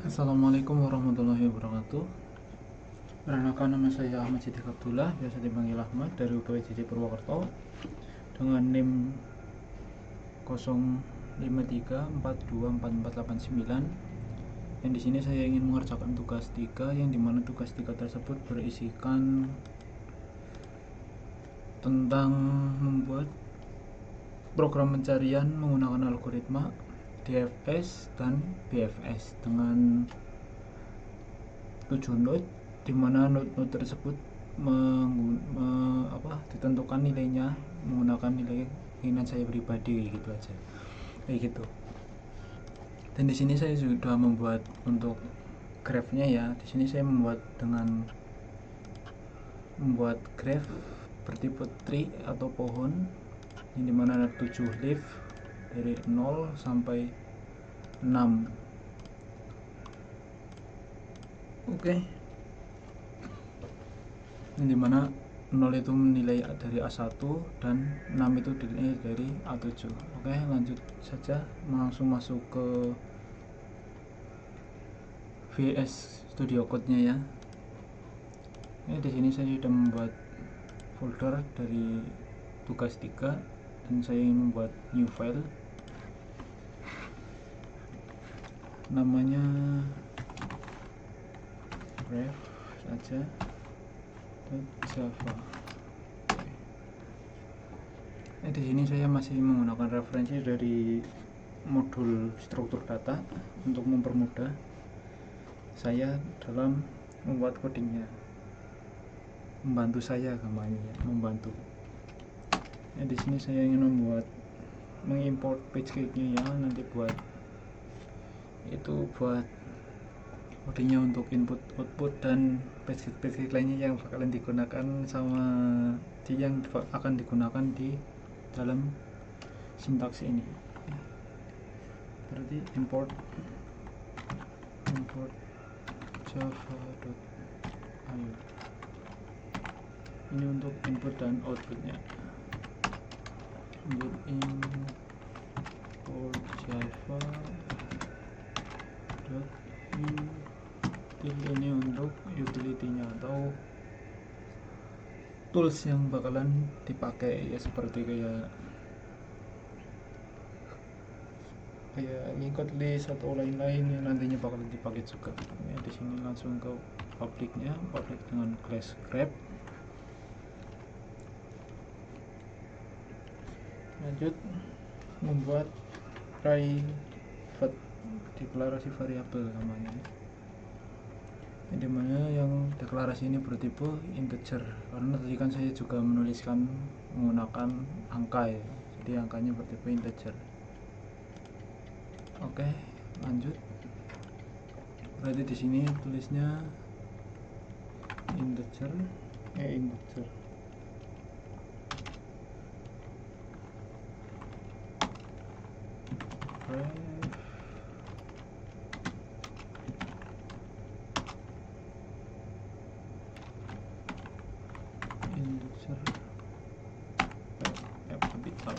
Assalamualaikum warahmatullahi wabarakatuh. Perkenalkan, nama saya Ahmad Siddiq Abdullah, biasa dipanggil Ahmad, dari UPWJJ Purwokerto dengan NIM 0534244489. Yang di sini saya ingin mengerjakan tugas 3, yang dimana tugas 3 tersebut berisikan tentang membuat program pencarian menggunakan algoritma DFS dan BFS dengan 7 node, di mana node tersebut ditentukan nilainya menggunakan nilai keinginan saya pribadi, gitu aja, kayak gitu. Dan di sini saya sudah membuat untuk grafnya ya. Di sini saya membuat graf bertipe tree atau pohon, yang dimana ada 7 leaf dari 0 sampai 6. Oke. Yang dimana 0 itu nilai dari A1 dan 6 itu nilai dari A7. Oke, lanjut saja, langsung masuk ke VS Studio Code-nya ya. Di sini saya sudah membuat folder dari tugas 3 dan saya ingin membuat new file, namanya ref saja .java. Di sini saya masih menggunakan referensi dari modul struktur data untuk mempermudah saya dalam membuat codingnya, membantu saya gampangnya ya, membantu. Di sini saya ingin mengimport page cake-nya ya, nanti buat codingnya untuk input output dan page cake lainnya yang bakalan digunakan akan digunakan di dalam sintaks ini. Berarti import java.io, ini untuk input dan outputnya. Import java.util, ini untuk utility-nya atau tools yang bakalan dipakai ya, seperti kayak ngikut list atau lain-lain yang nantinya bakalan dipakai juga. Di sini langsung ke public dengan class grep. Lanjut membuat private deklarasi variabel namanya, dimana yang deklarasi ini bertipe integer, karena tadi kan saya juga menuliskan menggunakan angka ya, jadi angkanya bertipe integer. Oke, lanjut. Berarti di sini tulisnya integer. Capital.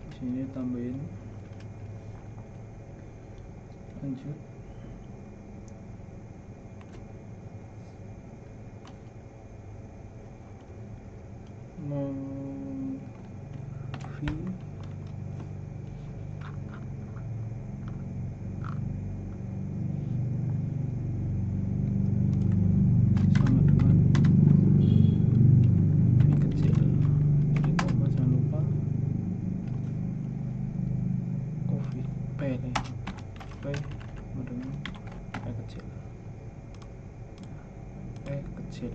Di sini tambahin. Lanjut. Kecil.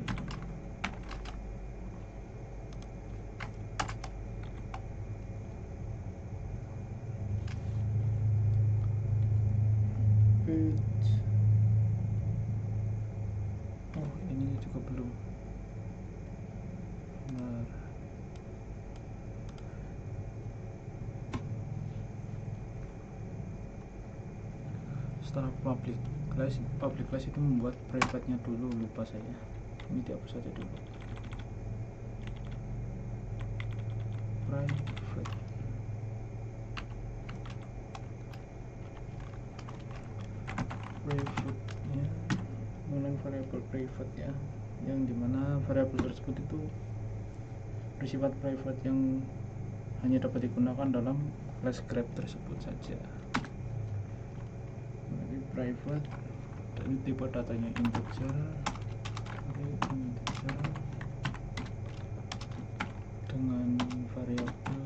Oh, ini juga belum. Nah, setelah public class itu membuat private-nya dulu, lupa saya. Ini dihapus saja dulu. Private private-nya menggunakan variabel private ya, yang dimana variabel tersebut itu bersifat private yang hanya dapat digunakan dalam class grep tersebut saja. Jadi private, ini tipe datanya integer, dengan variabel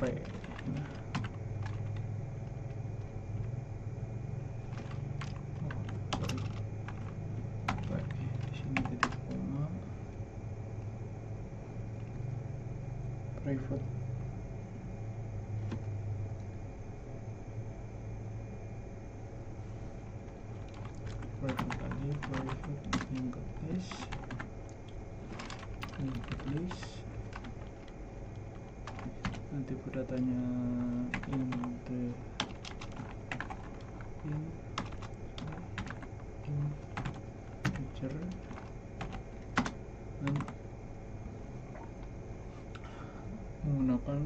p. Di sini titik koma, private tadi, private linked list, nanti datanya integer dan menggunakan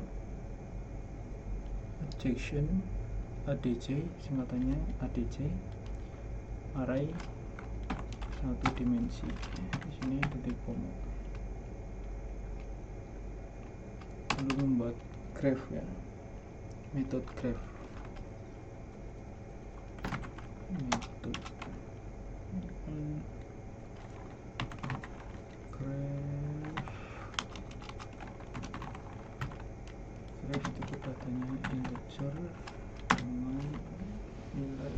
adjection adj, singkatannya adj, array satu dimensi. Di sini titik koma, lalu membuat graph ya, metode graph, graph itu datanya integer dengan nilai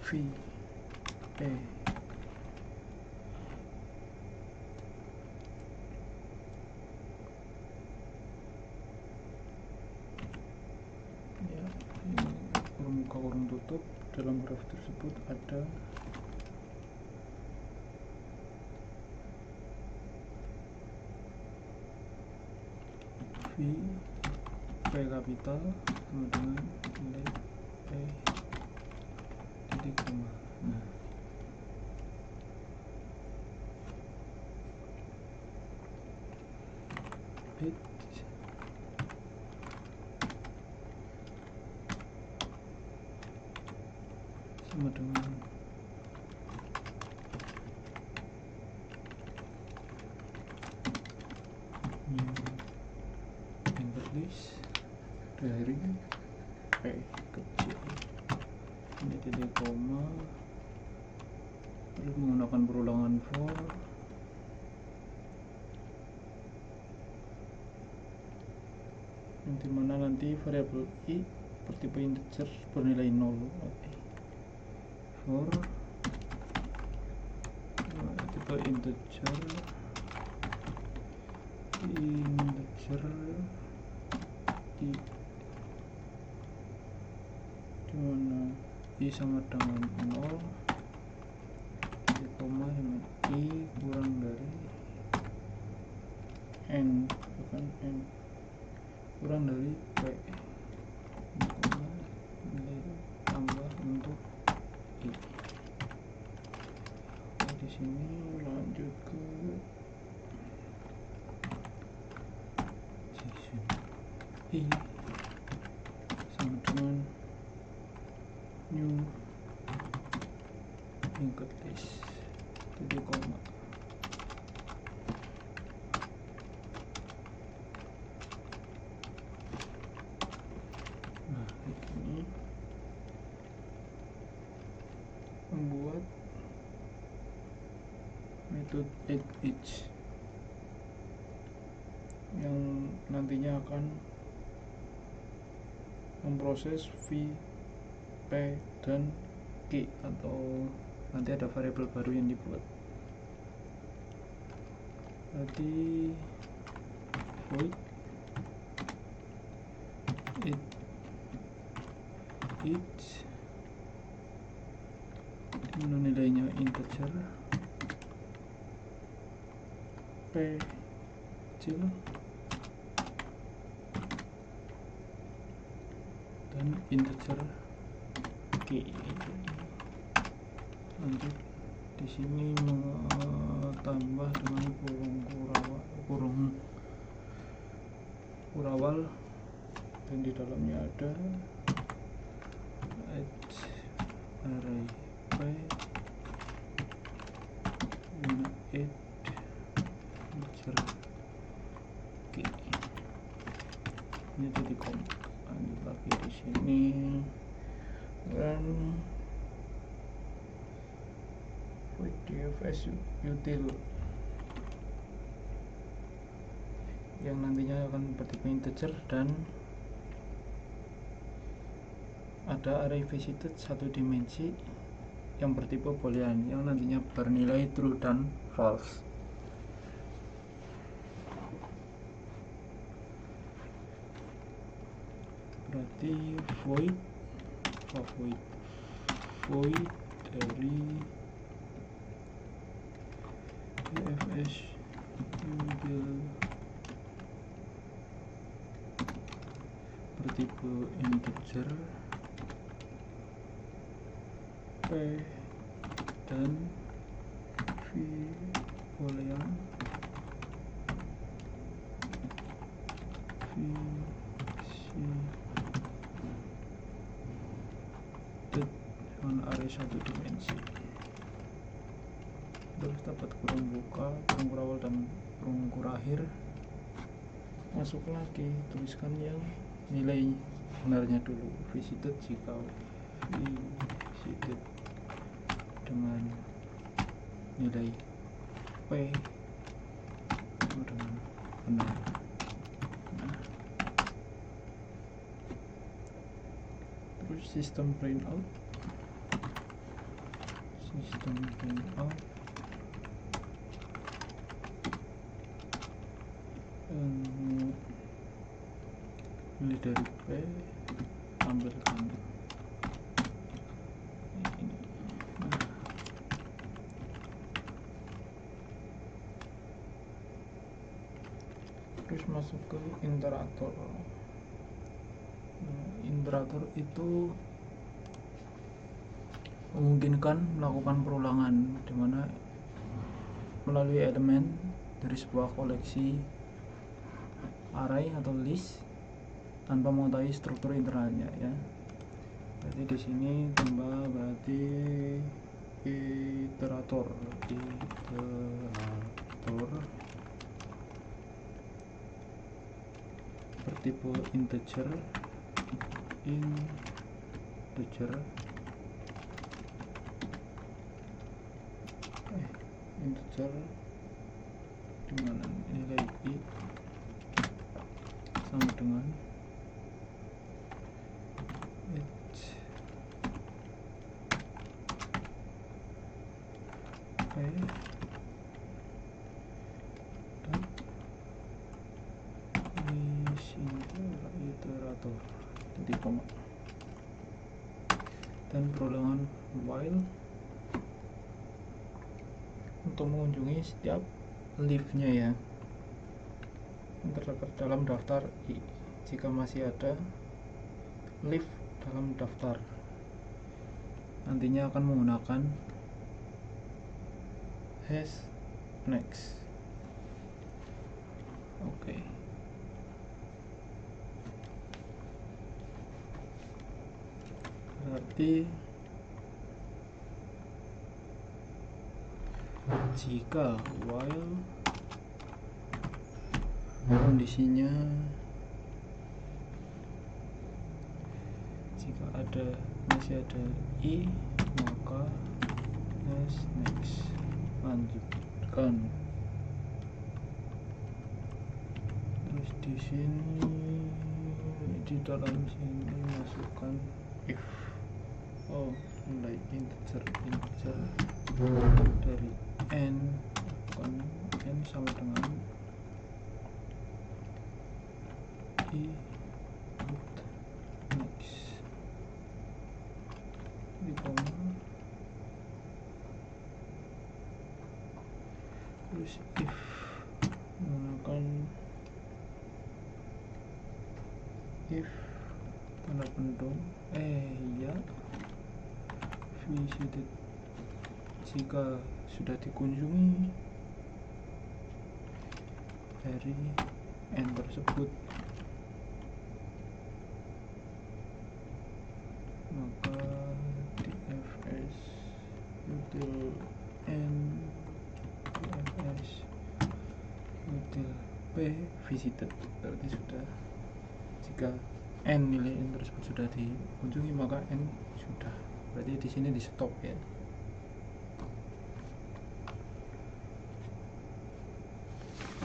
v p. Ya, ini kurung buka kurung tutup. Dalam graph tersebut ada v p kapital sama dengan nilai p titik koma. Nah, bit sama dengan new linked list dari p kecil, ini titik koma, lalu menggunakan perulangan for, yang dimana nanti variabel i bertipe integer bernilai 0. For tipe integer i, dimana i sama dengan 0, titik koma dengan i kurang dari n, bukan n, kurang dari p, nilai tambah untuk i. Nah, di sini lanjut ke i sama dengan new linked list titik koma. Nah, ini membuat metode add each yang nantinya akan memproses v, p, dan q, atau nanti ada variabel baru yang dibuat. Berarti void each dimana nilainya integer, p kecil dan integer q. Lanjut di sini tambah dengan kurawal dan di dalamnya ada array p guna it integer k. Ini jadi comment. Lanjut lagi di sini run void dfs util yang nantinya akan bertipe integer dan ada array visited satu dimensi yang bertipe boolean yang nantinya bernilai true dan false. Berarti void dari dfs util bertipe integer p dan v boolean dengan array satu dimensi. Terus dapat kurung buka, kurung awal dan kurung akhir. Masuk lagi, tuliskan yang nilai benarnya dulu. Visited jika visited dengan nilai p sama dengan benar. Terus sistem print out nilai dari p ambilkan ini. Terus masuk ke iterator. Iterator itu memungkinkan melakukan perulangan, dimana melalui elemen dari sebuah koleksi array atau list tanpa mengetahui struktur internalnya ya. Jadi di sini tambah berarti iterator bertipe integer dimana nilai i sama dengan iterator titik koma dan perulangan while untuk mengunjungi setiap leaf-nya ya yang terdapat dalam daftar i. Jika masih ada leaf dalam daftar, nantinya akan menggunakan hash next. Oke. Berarti jika while kondisinya jika masih ada i, maka hash next. Lanjutkan. Terus di sini di dalam sini masukkan if nilai integer dari n sama dengan i next di koma, terus if menggunakan if tanda pendung ya visited jika sudah dikunjungi dari n tersebut, maka visited, berarti sudah. Jika n nilai n tersebut sudah dikunjungi maka n sudah, berarti di sini di stop ya.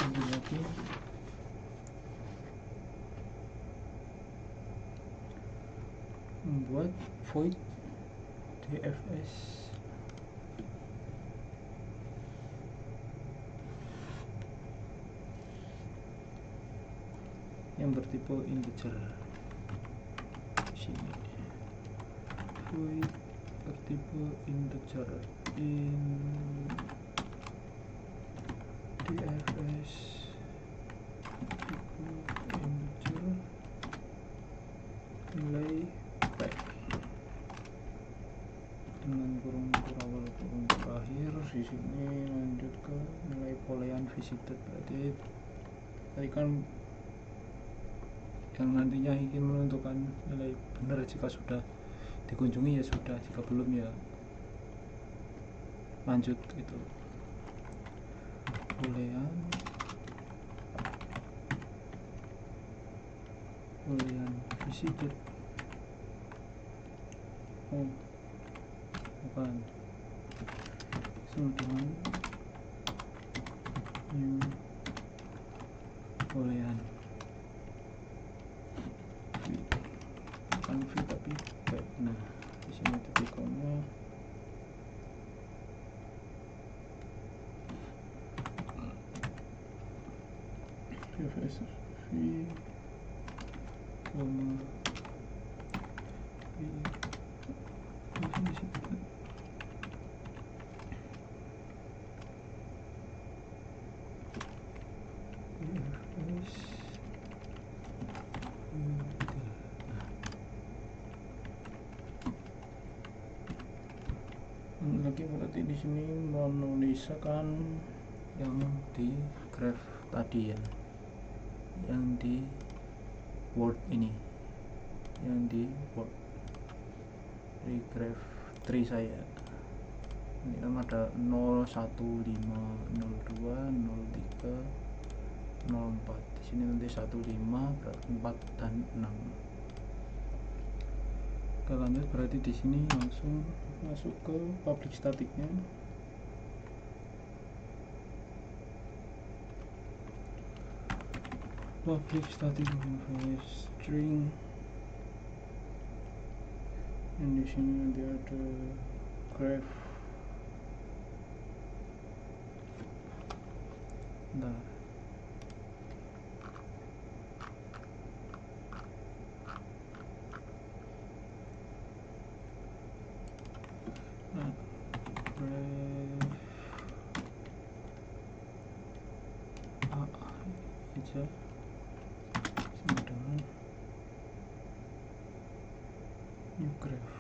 Lanjut lagi, membuat void dfs yang bertipe integer. Sini void bertipe integer in dfs tipe integer nilai back dengan kurung awal kurung terakhir. Di sini lanjut ke nilai boolean visited, berarti tadi kan yang nantinya ingin menentukan nilai benar jika sudah dikunjungi ya sudah, jika belum ya lanjut gitu. Boolean visited, oh bukan, sama dengan new boolean v, bukan v tapi back. Nah di sini tipikalnya dfs v koma v visited dfs lagi, berarti di sini menuliskan yang di graph tadi ya, yang di word ini, yang di word di graph tree saya. Ini kan ada 0, 1, 5, 02, 03, 04. Di sini nanti 1, 5, 4 dan 6. Oke, lanjut, berarti di sini langsung masuk ke public staticnya. Public static modifier string, dan di sini nanti ada graph. Nah, graph aja sama dengan new graph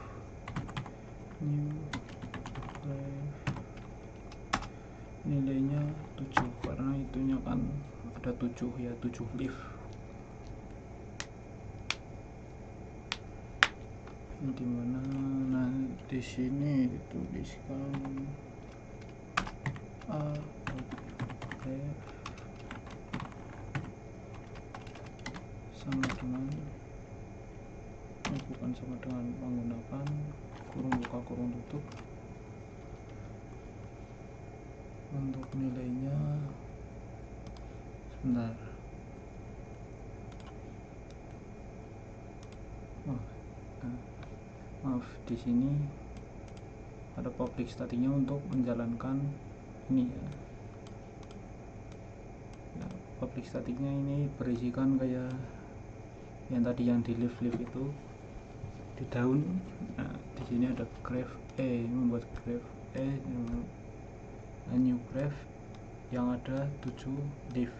nilainya 7, karena itunya kan ada 7 ya, 7 leaf. Dimana nah di sini dituliskan a.graph sama dengan, bukan sama dengan, menggunakan kurung buka kurung tutup untuk nilainya. Sebentar, maaf, di sini ada public staticnya untuk menjalankan ini ya. Nah, public staticnya ini berisikan kayak yang tadi yang di leaf itu di daun. Nah di sini ada graph E, membuat graph E, new graph yang ada 7 leaf.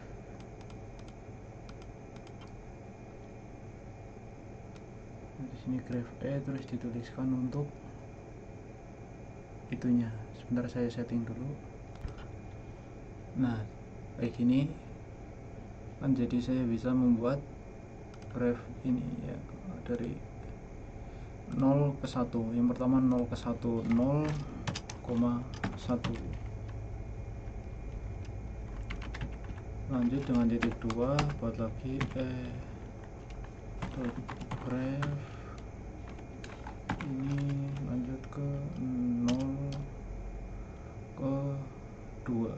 Di sini graph E, terus dituliskan untuk itunya. Sebentar saya setting dulu. Nah kayak gini kan, jadi saya bisa membuat graph ini ya dari 0 ke 1. Yang pertama 0 ke 1, 0,1. Lanjut dengan titik 2, buat lagi graph ini, lanjut ke 0 ke 2.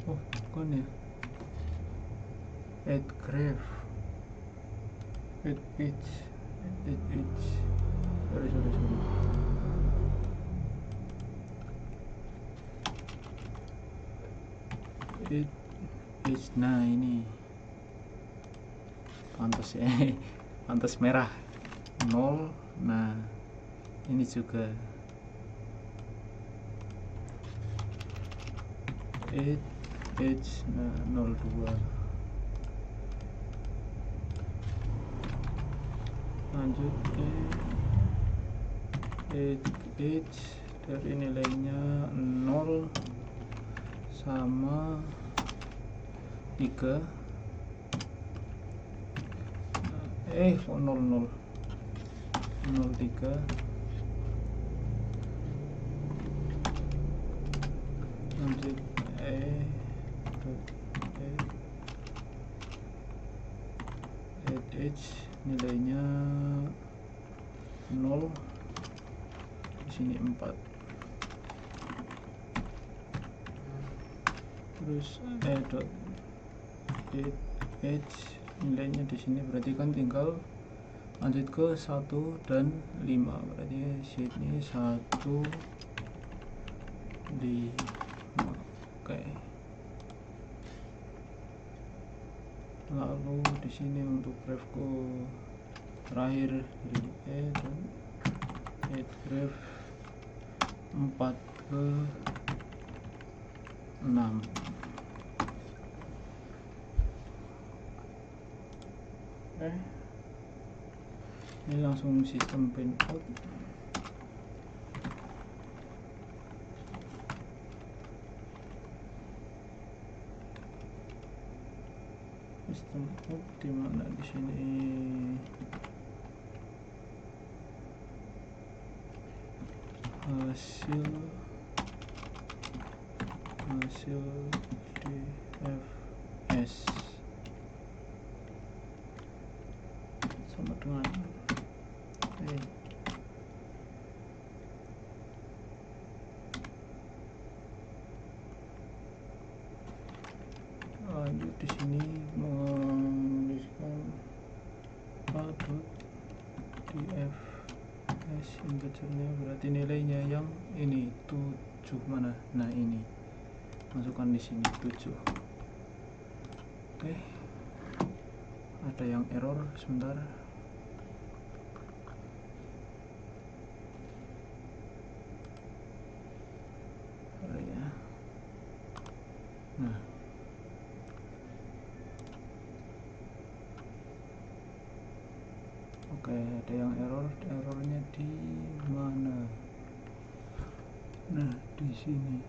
Oh bukan ya, add graph, add edge, sorry. Add edge, nah ini pantas ya. Pantas merah 0. Nah ini juga add edge, nah 02. Lanjut add edge dari nilainya 0 sama 3. Kok 00 03. Lanjut add edge nilainya 0, di sini 4. Terus dot add edge nilainya di sini, berarti kan tinggal lanjut ke 1 dan 5, berarti sini 1 di 5. Oke. Lalu di sini untuk graphku terakhir dari add graph 4 ke 6. Ini langsung sistem pinout. Sistem out di mana di sini? Hasil DFS sama dengan lanjut di sini menuliskan dfs integernya, berarti nilainya yang ini 7 mana? Nah ini masukkan di sini 7. Oke. Ada yang error sebentar. Ya. Nah. Oke, ada yang errornya di mana? Nah, di sini.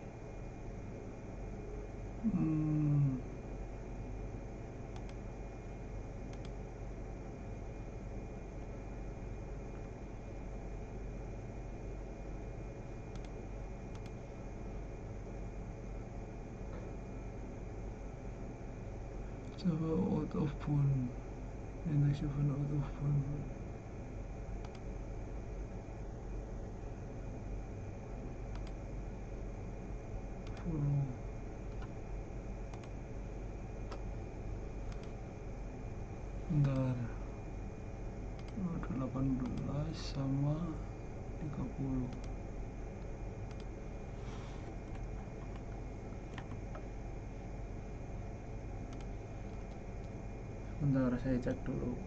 Server out of phone. Index out of phone. Follow. Bentar. 18 sama 30. Bentar, saya cek dulu.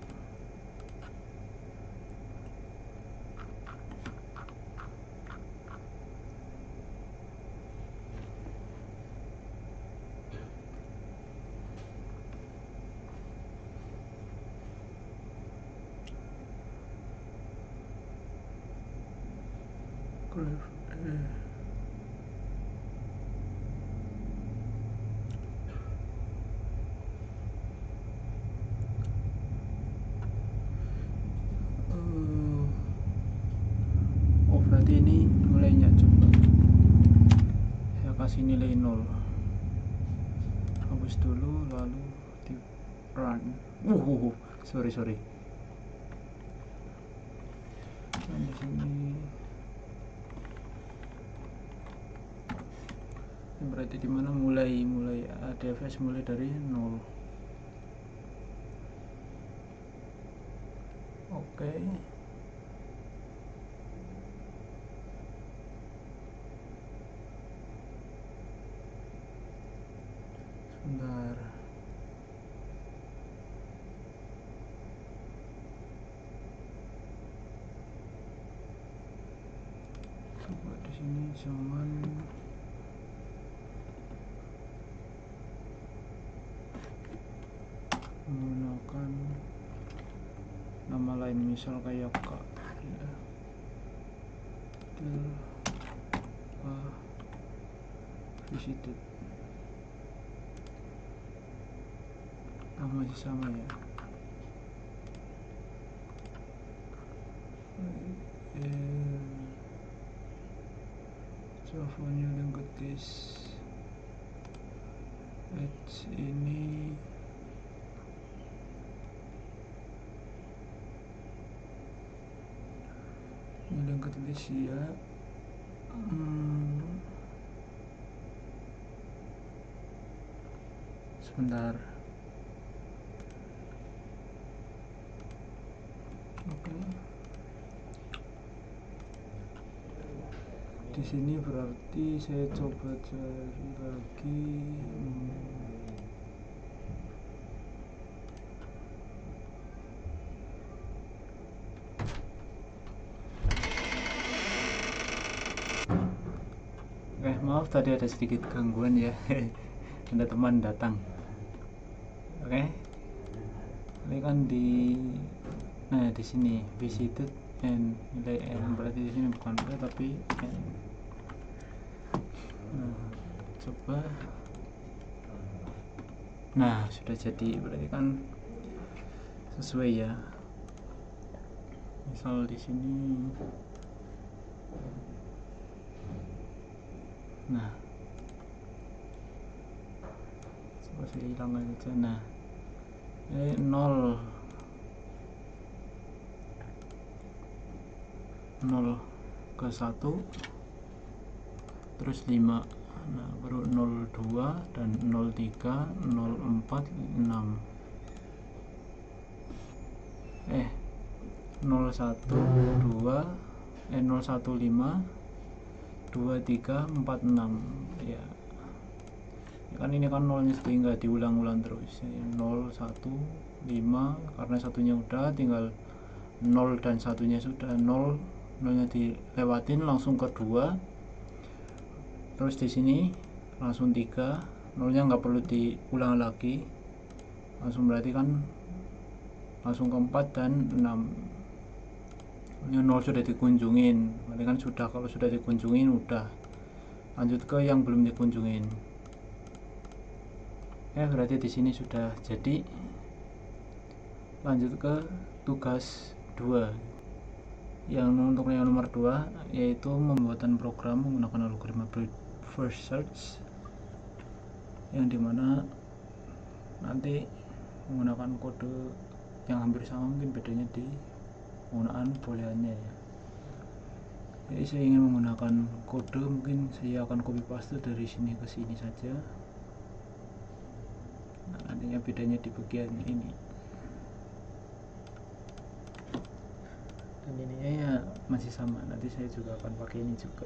berarti ini nilainya coba saya kasih nilai 0, hapus dulu lalu di run. Sorry. Dan di sini berarti dimana mulai ADFS mulai dari 0. Oke. Sebentar. Coba di sini jangan menggunakan nama lain, misal kayak Kak ya. Visited. Masih sama ya. Java new language ini new language ya. Sebentar. Oke. Di sini berarti saya coba cari lagi. Maaf tadi ada sedikit gangguan ya. Ada teman datang. Oke. Ini kan di sini visited and nilai n, berarti di sini bukan p tapi n. Coba. Sudah jadi, berarti kan sesuai ya. Misal di sini. Coba saya hilangkan aja. Ini 0 ke 1 terus 5, baru 02 dan 03 04 6 012 015 23 46 ya. Kan ini kan nolnya sehingga diulang-ulang terus. 0 1 5 karena satunya udah, tinggal 0 dan satunya sudah. 0 nolnya dilewatin langsung ke 2, terus di sini langsung 3, nolnya nggak perlu diulang lagi, langsung, berarti kan langsung ke 4 dan 6. Ini 0 sudah dikunjungin, berarti kan sudah. Kalau sudah dikunjungin udah, lanjut ke yang belum dikunjungin. Berarti di sini sudah jadi. Lanjut ke tugas 2. Untuk yang nomor 2 yaitu pembuatan program menggunakan algoritma first search, yang dimana nanti menggunakan kode yang hampir sama, mungkin bedanya di penggunaan booleannya ya. Jadi saya ingin menggunakan kode, mungkin saya akan copy paste dari sini ke sini saja. Nantinya bedanya di bagian ini, dan ininya ya masih sama, nanti saya juga akan pakai ini juga.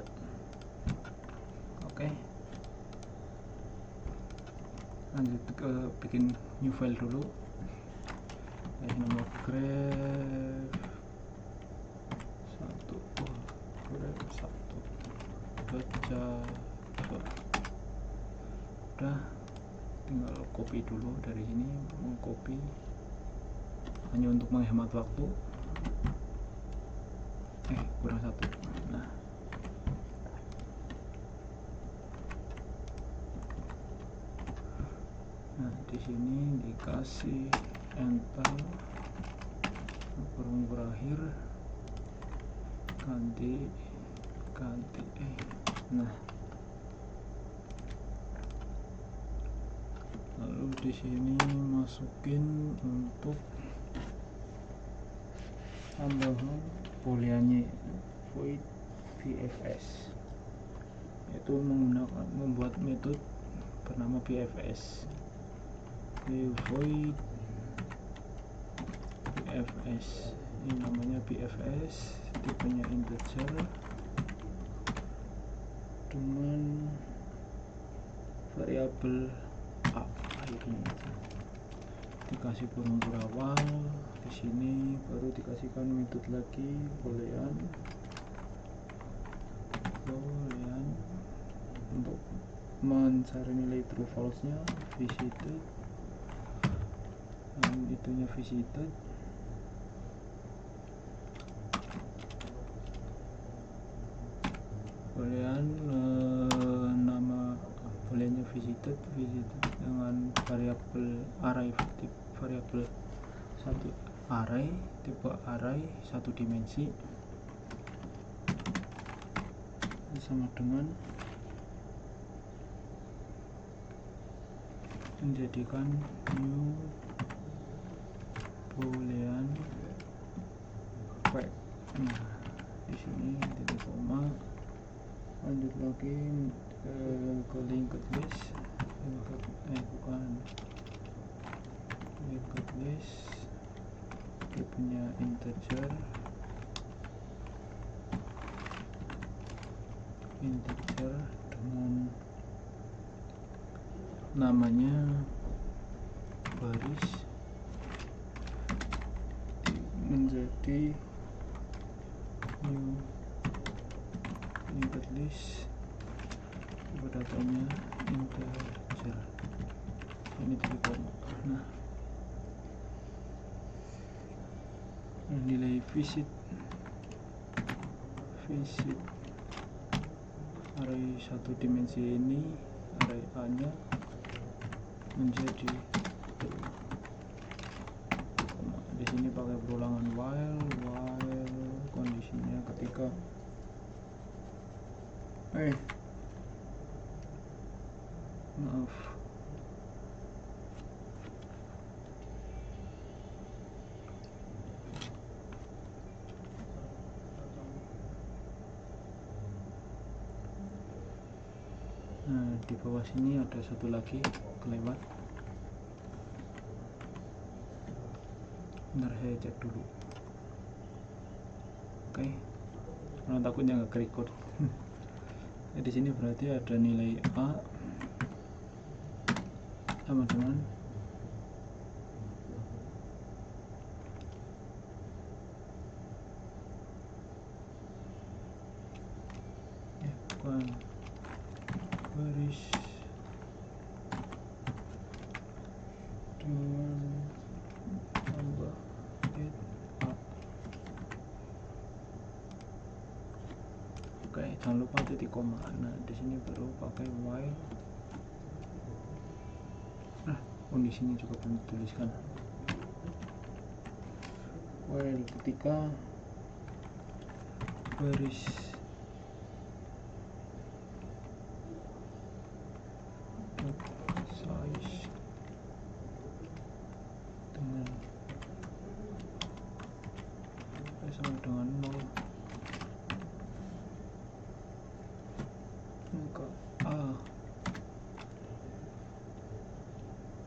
Oke. Lanjut ke bikin new file dulu. Nomor graph 1 baca udah, tinggal copy dulu dari sini. Mau copy hanya untuk menghemat waktu. Kurang 1. Di sini dikasih enter, kurung berakhir, ganti ganti nah, lalu di sini masukin untuk tambahan booleannya void BFS, yaitu menggunakan membuat metode bernama BFS. Void BFS, ini namanya BFS, tipenya integer dengan variabel a, akhirnya dikasih kurung berawal. Di sini baru dikasihkan metode lagi boolean untuk mencari nilai true false nya, visited, dan itunya visited, boolean nama booleannya visited dengan variabel array, variabel satu array, tipe array satu dimensi, sama dengan menjadikan new boolean fact. Nah, di sini titik koma, lanjut lagi ke linked list, linked list, tipenya integer dengan namanya baris, menjadi new linked list, tipe datanya integer, ini titik koma. Nah, nilai visit array satu dimensi ini, array a nya menjadi di sini pakai perulangan while kondisinya ketika maaf, nah di bawah sini ada satu lagi kelewat, bentar saya cek dulu. Oke, karena takutnya nggak record. Di sini berarti ada nilai a sama dengan bukan baris dengan tambah get a. Oke, jangan lupa titik koma. Nah, di sini baru pakai while. Nah, kondisinya juga belum dituliskan. While ketika baris size dengan sama dengan 0, maka a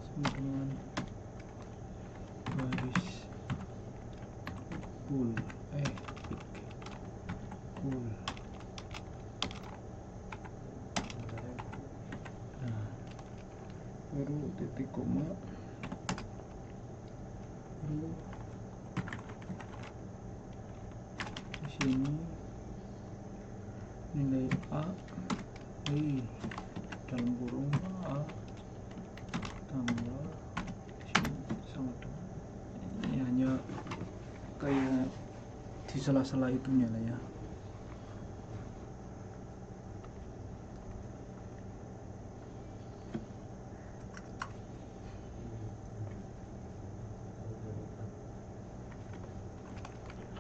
sama dengan baris full full. Nah, baru titik koma, baru di sini nilai a dalam kurung a tambah sama dengan, ini hanya kayak di sela-sela itunya lah ya.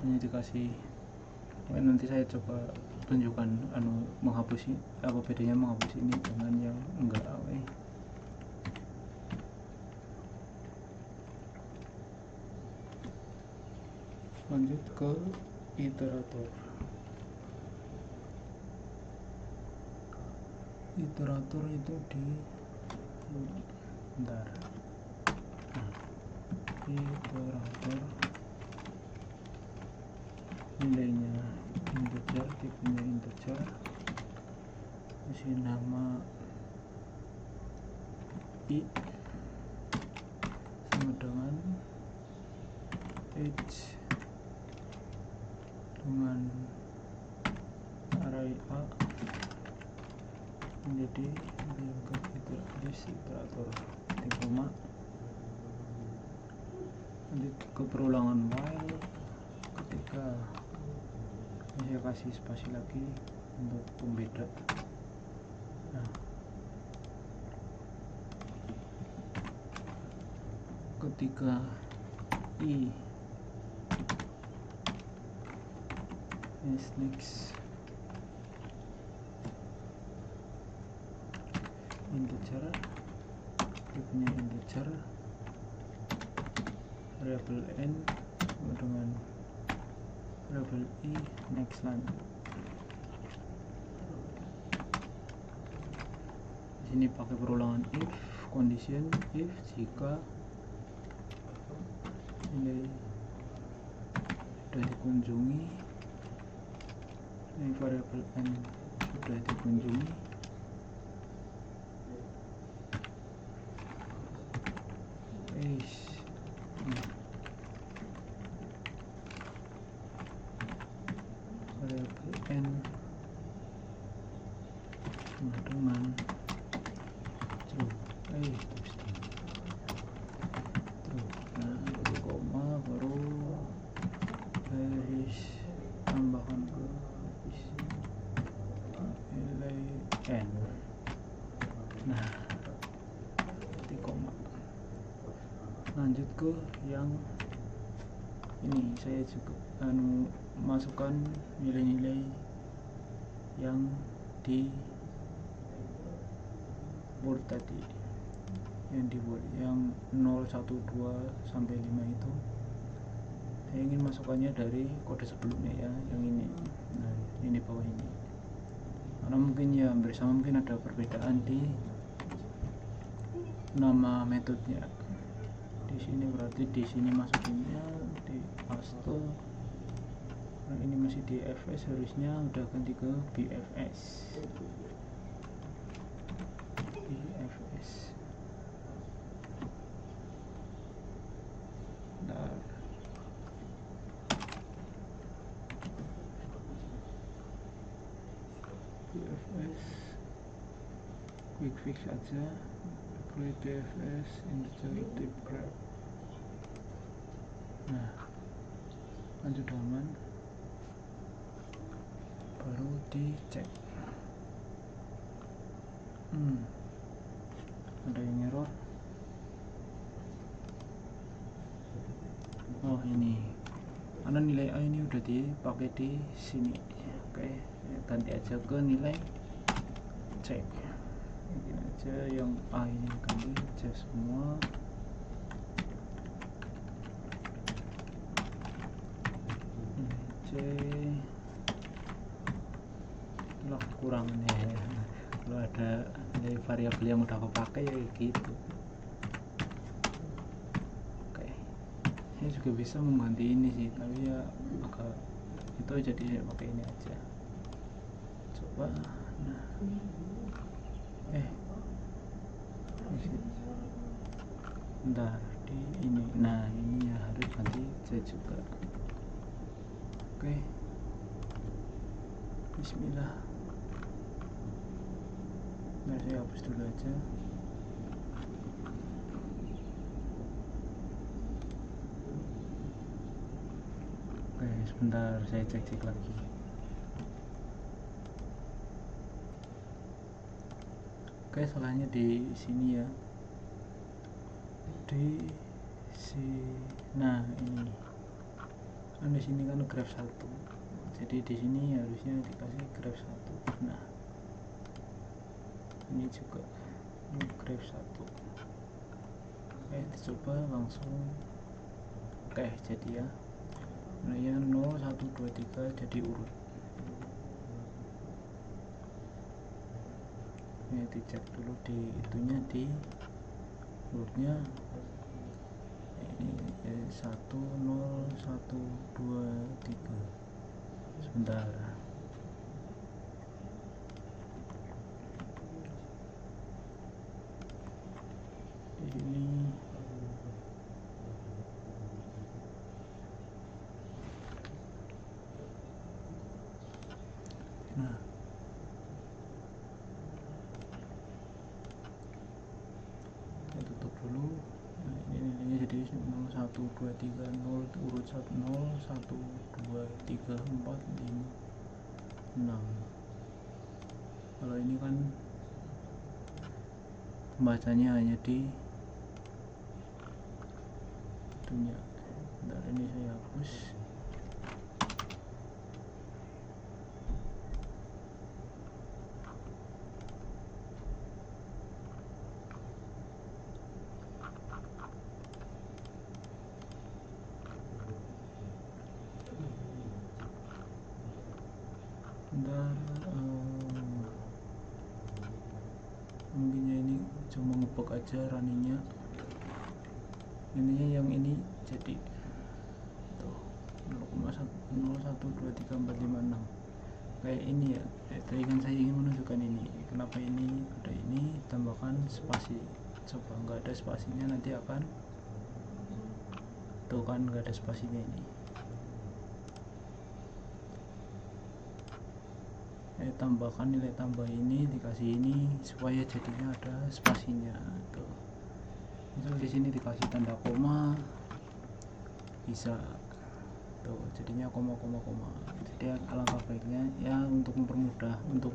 Ini dikasih Nanti saya coba tunjukkan menghapus ini, apa bedanya menghapus ini dengan yang enggak. Lanjut ke iterator. Iterator itu di bentar. Iterator nilainya integer, tipenya integer, kasih nama i sama dengan h dengan array a menjadi lingkup iterator titik koma. Lanjut ke perulangan while. Ketika saya kasih spasi lagi untuk pembeda. Nah, ketika i is next integer, tipenya integer, variable n sama dengan variable i next line. Di sini pakai perulangan if condition, if jika nilai sudah dikunjungi, ini variable n sudah dikunjungi, variable n sama dengan true. True. Nah, koma baru garis tambahkan ke nilai n. Nah, titik koma. Lanjut ke yang ini, saya juga masukkan nilai-nilai yang di word tadi, yang di word yang 0, 1, 2 sampai 5 itu saya ingin masukkannya dari kode sebelumnya ya, yang ini. Nah, ini bawah ini, karena mungkin ya bersama mungkin ada perbedaan di nama metodenya. Di sini berarti di sini masukinnya di paste. Nah, ini masih di fs, harusnya udah ganti ke bfs. Nah, bfs quick fix aja, create bfs integer type grab. Nah, lanjut halaman, baru dicek. Ada yang error. Oh, ini karena nilai a ini udah dipakai di sini. Oke, ganti aja ke nilai cek. Bikin aja yang a ini ganti aja semua. C lah kurangnya ya. Kalau ada nilai variabel yang udah kepakai ya gitu. Oke, saya juga bisa mengganti ini sih, tapi ya agak itu jadi pakai ini aja. Coba. Nah, bentar, di ini. Nah, ini ya harus ganti C juga. Oke, bismillah. Nah, saya hapus dulu aja. Oke, sebentar saya cek lagi. Oke, salahnya di sini ya. Di sini. Nah, ini kan di sini kan graph 1. jadi di sini harusnya dikasih graf 1. Nah, ini juga ini graf 1. Oke, dicoba langsung. Oke, jadi ya nilainya 0 1 2 3 jadi urut. Ini dicek dulu di itunya, di urutnya ini 1 0 1 2 3. Sebentar, di sini nah saya tutup dulu. Nah, ini nilainya jadi 0 1 2 3 0 urut 1 0 1 2 3 4 5 6. Kalau ini kan pembacanya hanya di itunya. Bentar, ini saya hapus. Bentar, mungkinnya ini cuma ngebug aja runningnya. Intinya yang ini jadi tuh 0,1 0 1 2 3 4 5 6 kayak ini ya. Tadi kan saya ingin menunjukkan ini, kenapa ini ada ini tambahkan spasi. Coba nggak ada spasinya nanti akan tuh kan, nggak ada spasinya ini. Tambahkan nilai tambah ini, dikasih ini supaya jadinya ada spasinya tuh. Misal di sini dikasih tanda koma bisa tuh, jadinya koma. Jadi alangkah baiknya ya untuk mempermudah, untuk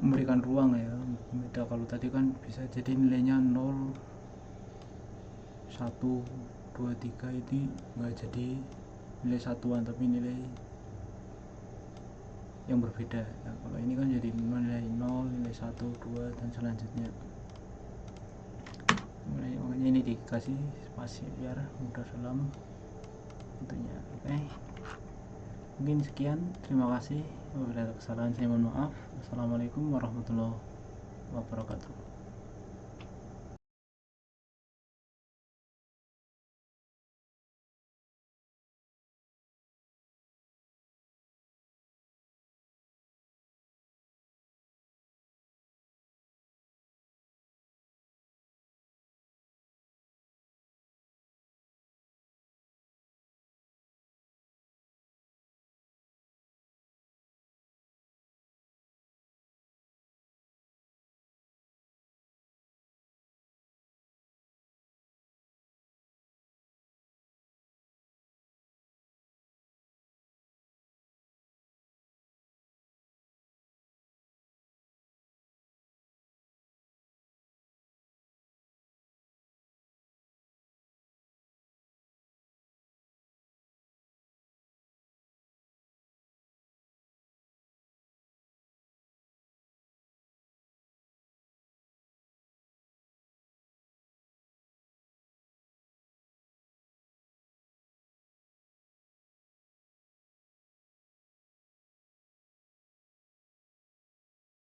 memberikan ruang ya, beda. Kalau tadi kan bisa jadi nilainya 0 1 2 3 ini nggak jadi nilai satuan tapi nilai yang berbeda. Nah, kalau ini kan jadi nilai 0 nilai 1 2 dan selanjutnya. Makanya ini dikasih spasi biar mudah dalam tentunya. Oke, mungkin sekian, terima kasih. Wabillahi kesalahan saya mohon maaf. Assalamualaikum warahmatullahi wabarakatuh.